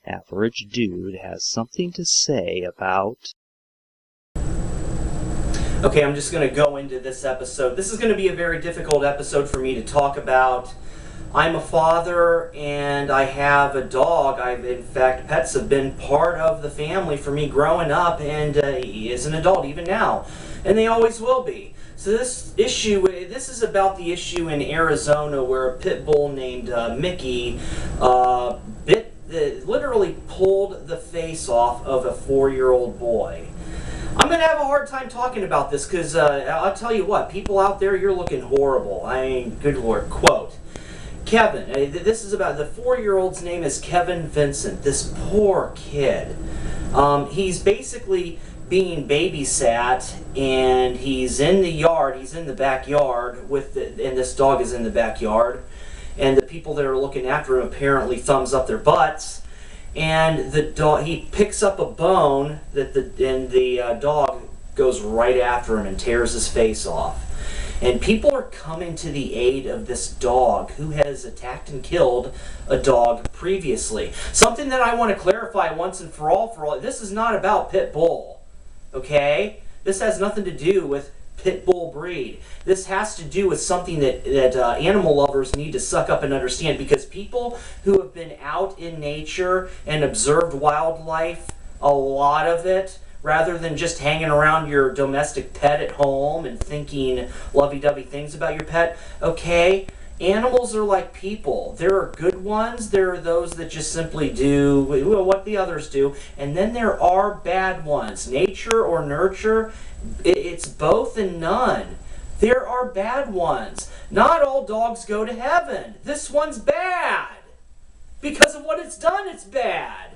average dude has something to say about... Okay, I'm just going to go into this episode. This is going to be a very difficult episode for me to talk about. I'm a father and I have a dog. In fact, pets have been part of the family for me growing up, and he is an adult even now. And they always will be. So this is about the issue in Arizona where a pit bull named Mickey literally pulled the face off of a 4-year-old boy. I'm going to have a hard time talking about this because I'll tell you what, people out there, you're looking horrible. I mean, good Lord. Quote, Kevin, this is about, the 4-year-old's name is Kevin Vincent. This poor kid. He's basically being babysat, and he's in the yard, he's in the backyard, and this dog is in the backyard, and the people that are looking after him apparently thumbs up their butts. And the dog, he picks up a bone and the dog goes right after him and tears his face off. And people are coming to the aid of this dog who has attacked and killed a dog previously. Something that I want to clarify once and for all, this is not about pit bull, okay? This has nothing to do with pit bull breed. This has to do with something that animal lovers need to suck up and understand, because people who have been out in nature and observed wildlife, a lot of it, rather than just hanging around your domestic pet at home and thinking lovey-dovey things about your pet, okay? Animals are like people. There are good ones, there are those that just simply do what the others do, and then there are bad ones. Nature or nurture, it's both and none. There are bad ones. Not all dogs go to heaven. This one's bad. Because of what it's done, it's bad.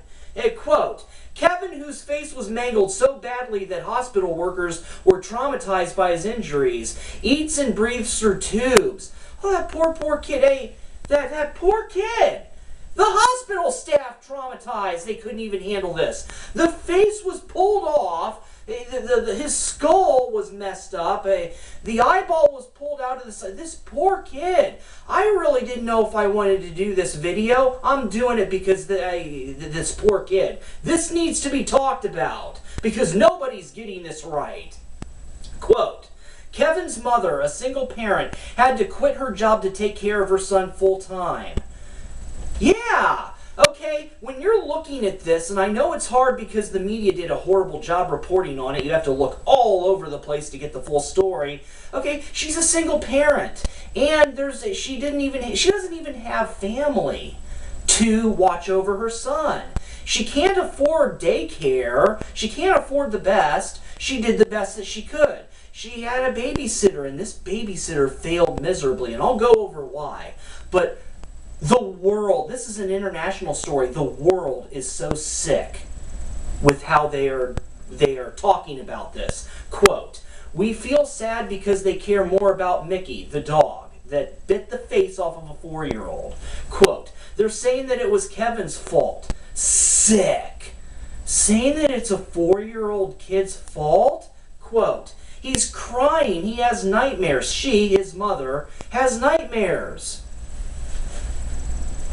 Quote, Kevin, whose face was mangled so badly that hospital workers were traumatized by his injuries, eats and breathes through tubes. Oh, that poor kid. Hey, that poor kid. The hospital staff traumatized. They couldn't even handle this. The face was pulled off. His skull was messed up. The eyeball was pulled out of the side. This poor kid. I really didn't know if I wanted to do this video. I'm doing it because this poor kid. This needs to be talked about because nobody's getting this right. Quote, Kevin's mother, a single parent, had to quit her job to take care of her son full time. Yeah. Okay, when you're looking at this, and I know it's hard because the media did a horrible job reporting on it, you have to look all over the place to get the full story. Okay, she's a single parent, and she doesn't even have family to watch over her son. She can't afford daycare. She can't afford the best. She did the best that she could. She had a babysitter, and this babysitter failed miserably, and I'll go over why. But the world, this is an international story, the world is so sick with how they are talking about this. Quote, we feel sad because they care more about Mickey, the dog, that bit the face off of a 4-year-old. Quote, they're saying that it was Kevin's fault. Sick. Saying that it's a 4-year-old kid's fault? Quote, he's crying, he has nightmares. She, his mother, has nightmares.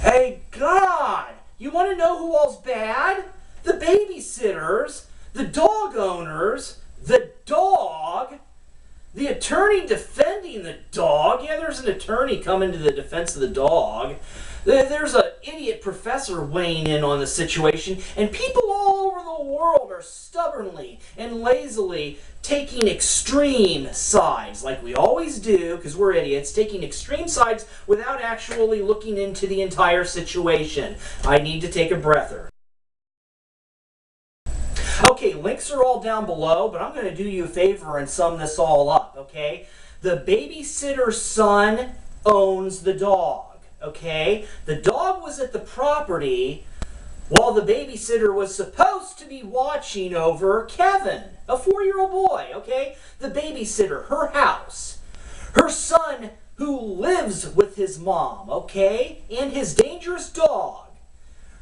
Hey, God! You want to know who all's bad? The babysitters, the dog owners, the dog, the attorney defending the dog. Yeah, there's an attorney coming to the defense of the dog. There's an idiot professor weighing in on the situation, and people all over the world are stubbornly and lazily taking extreme sides, like we always do, because we're idiots, taking extreme sides without actually looking into the entire situation. I need to take a breather. Okay, links are all down below, but I'm going to do you a favor and sum this all up, okay? The babysitter's son owns the dog. Okay, the dog was at the property while the babysitter was supposed to be watching over Kevin, a 4-year-old boy, okay? The babysitter, her house, her son who lives with his mom, okay? And his dangerous dog,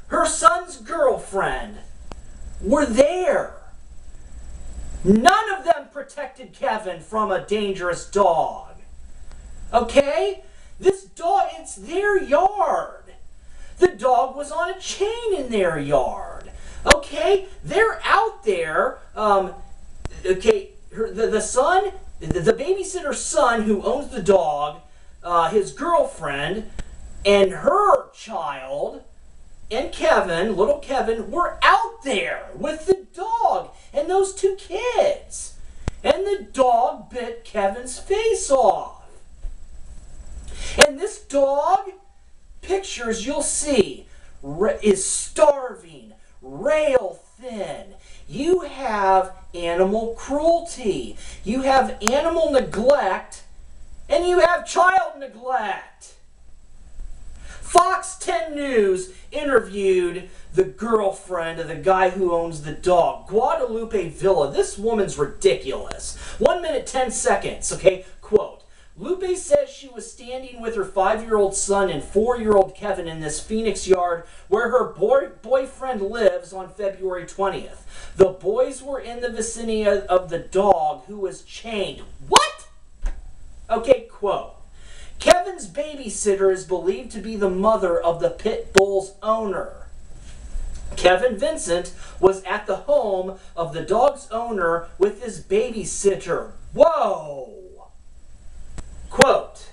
her son's girlfriend were there. None of them protected Kevin from a dangerous dog, okay? This dog, it's their yard. The dog was on a chain in their yard. Okay, they're out there. Okay, the son, the babysitter's son who owns the dog, his girlfriend, and her child, and Kevin, little Kevin, were out there with the dog and those two kids. And the dog bit Kevin's face off. And this dog, pictures you'll see, is starving, rail thin. You have animal cruelty. You have animal neglect, and you have child neglect. Fox 10 News interviewed the girlfriend of the guy who owns the dog, Guadalupe Villa. This woman's ridiculous. 1 minute, 10 seconds, okay? Quote, Lupe says she was standing with her 5-year-old son and 4-year-old Kevin in this Phoenix yard where her boyfriend lives on February 20th. The boys were in the vicinity of the dog who was chained. What? Okay, quote. Kevin's babysitter is believed to be the mother of the pit bull's owner. Kevin Vincent was at the home of the dog's owner with his babysitter. Whoa! Quote,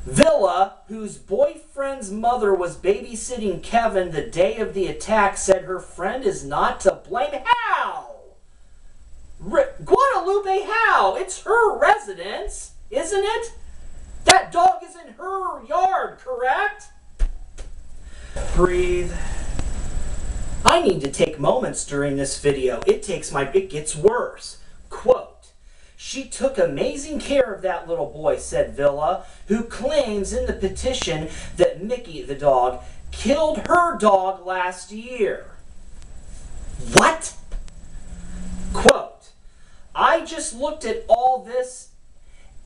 Villa, whose boyfriend's mother was babysitting Kevin the day of the attack, said her friend is not to blame. How? Guadalupe, how? It's her residence, isn't it? That dog is in her yard, correct? Breathe. I need to take moments during this video. It gets worse. Quote, she took amazing care of that little boy, said Villa, who claims in the petition that Mickey, the dog, killed her dog last year. What? Quote, I just looked at all this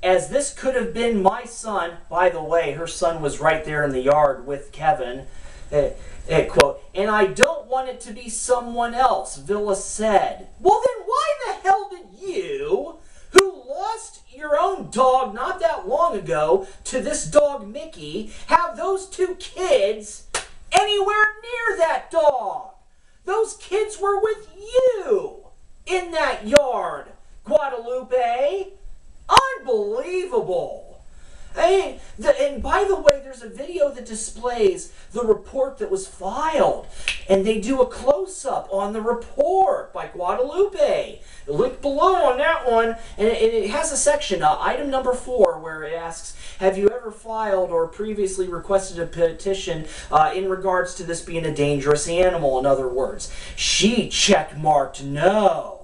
as this could have been my son. By the way, her son was right there in the yard with Kevin. Quote, and I don't want it to be someone else, Villa said. Well, then why the hell did you, who lost your own dog not that long ago to this dog Mickey, have those two kids anywhere near that dog? Those kids were with you in that yard, Guadalupe. Unbelievable. And by the way, there's a video that displays the report that was filed, and they do a close-up on the report by Guadalupe. Link below on that one, and it has a section, item number 4, where it asks, have you ever filed or previously requested a petition in regards to this being a dangerous animal? In other words, she checkmarked no.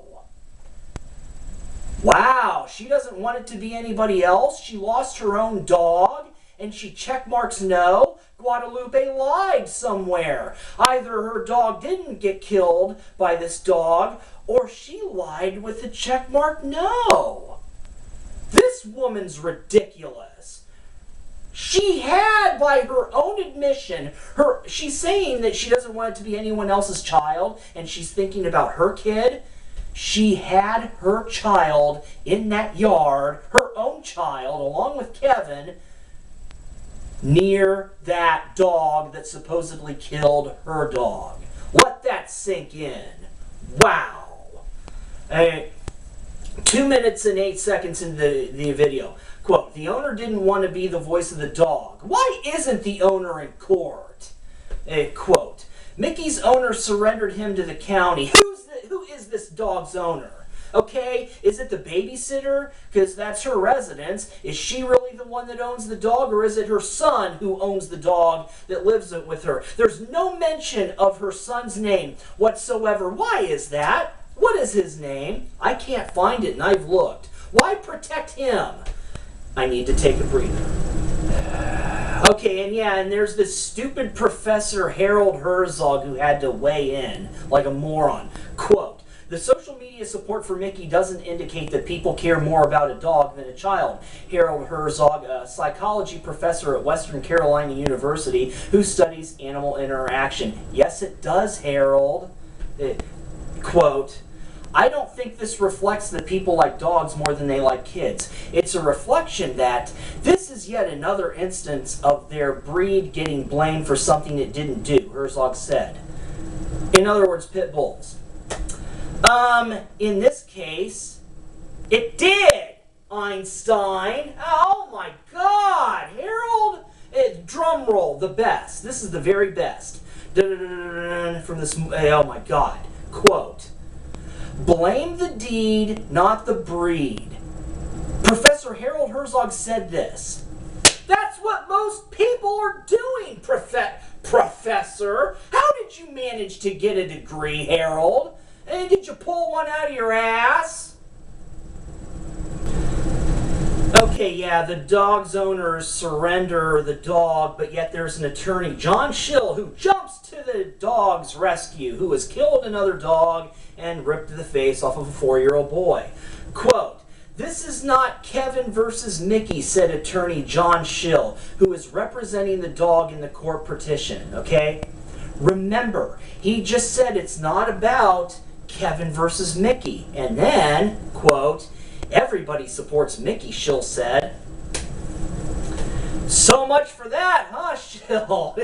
Wow, she doesn't want it to be anybody else. She lost her own dog, and she checkmarks no. Guadalupe lied somewhere. Either her dog didn't get killed by this dog, or she lied with the checkmark no. This woman's ridiculous. She had, by her own admission, she's saying that she doesn't want it to be anyone else's child, and she's thinking about her kid. She had her child in that yard, her own child, along with Kevin, near that dog that supposedly killed her dog. Let that sink in. Wow. 2 minutes and 8 seconds into the video. Quote, the owner didn't want to be the voice of the dog. Why isn't the owner in court? Quote, Mickey's owner surrendered him to the county. Who is this dog's owner? Okay, is it the babysitter? Because that's her residence. Is she really the one that owns the dog, or is it her son who owns the dog that lives with her? There's no mention of her son's name whatsoever. Why is that? What is his name? I can't find it, and I've looked. Why protect him? I need to take a breather. Okay, and there's this stupid Professor Harold Herzog who had to weigh in like a moron. Quote, the social media support for Mickey doesn't indicate that people care more about a dog than a child. Harold Herzog, a psychology professor at Western Carolina University who studies animal interaction. Yes, it does, Harold. Quote, I don't think this reflects that people like dogs more than they like kids. It's a reflection that this is yet another instance of their breed getting blamed for something it didn't do, Herzog said. In other words, pit bulls. In this case, it did, Einstein. Oh my God, Harold, drum roll, the best. This is the very best. From this, oh my God, quote, blame the deed, not the breed. Professor Harold Herzog said this. That's what most people are doing, Professor. How did you manage to get a degree, Harold? Did you pull one out of your ass? Okay, yeah, the dog's owners surrender the dog, but yet there's an attorney, John Schill, who jumps to the dog's rescue, who has killed another dog and ripped the face off of a 4-year-old boy. Quote, this is not Kevin versus Mickey, said attorney John Schill, who is representing the dog in the court petition, okay? Remember, he just said it's not about Kevin versus Mickey. And then, quote, everybody supports Mickey, Schill said. So much for that, huh, Schill?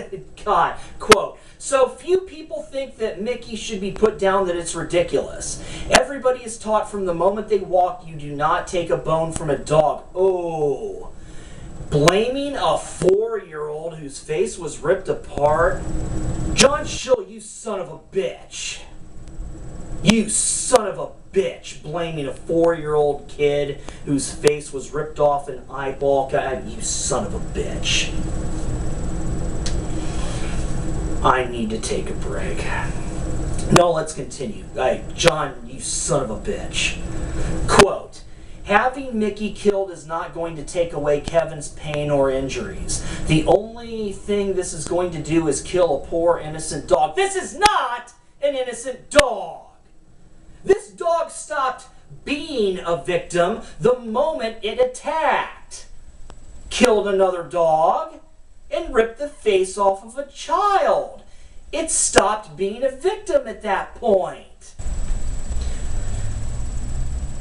God, quote, so few people think that Mickey should be put down that it's ridiculous. Everybody is taught from the moment they walk, you do not take a bone from a dog. Oh, blaming a 4-year-old whose face was ripped apart? John Schill, you son of a bitch. You son of a bitch, blaming a 4-year-old kid whose face was ripped off an eyeball. God, you son of a bitch. I need to take a break. No, let's continue. John, you son of a bitch. Quote, having Mickey killed is not going to take away Kevin's pain or injuries. The only thing this is going to do is kill a poor innocent dog. This is not an innocent dog. This dog stopped being a victim the moment it attacked, killed another dog, and ripped the face off of a child. It stopped being a victim at that point.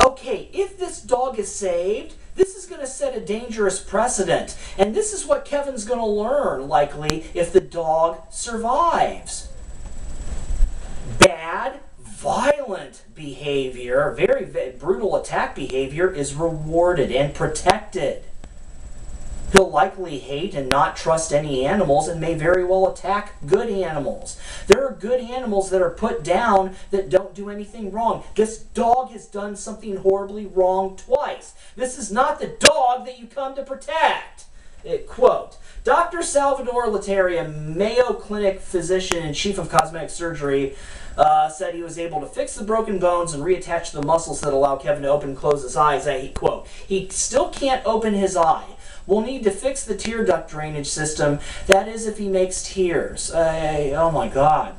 Okay, if this dog is saved, this is going to set a dangerous precedent. And this is what Kevin's going to learn, likely, if the dog survives. Bad, violent behavior, very brutal attack behavior is rewarded and protected. He'll likely hate and not trust any animals and may very well attack good animals. There are good animals that are put down that don't do anything wrong. This dog has done something horribly wrong twice. This is not the dog that you come to protect. Quote, Dr. Salvador Letteria, Mayo Clinic physician and chief of cosmetic surgery, said he was able to fix the broken bones and reattach the muscles that allow Kevin to open and close his eyes. Quote, he still can't open his eye. We'll need to fix the tear duct drainage system. That is if he makes tears. Oh my God.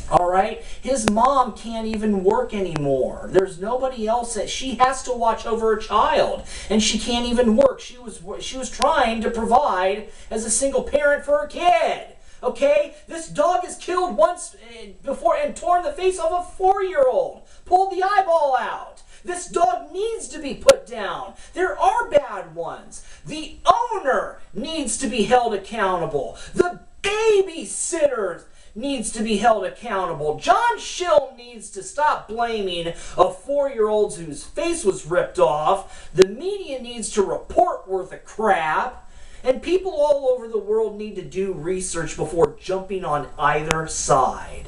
All right? His mom can't even work anymore. There's nobody else that she has to watch over her child. And she can't even work. She was trying to provide as a single parent for her kid. Okay? This dog is killed once before and torn the face off a 4-year-old. Pulled the eyeball out. This dog needs to be put down. There are bad ones. The owner needs to be held accountable. The babysitter needs to be held accountable. John Schill needs to stop blaming a 4-year-old whose face was ripped off. The media needs to report worth of crap. And people all over the world need to do research before jumping on either side.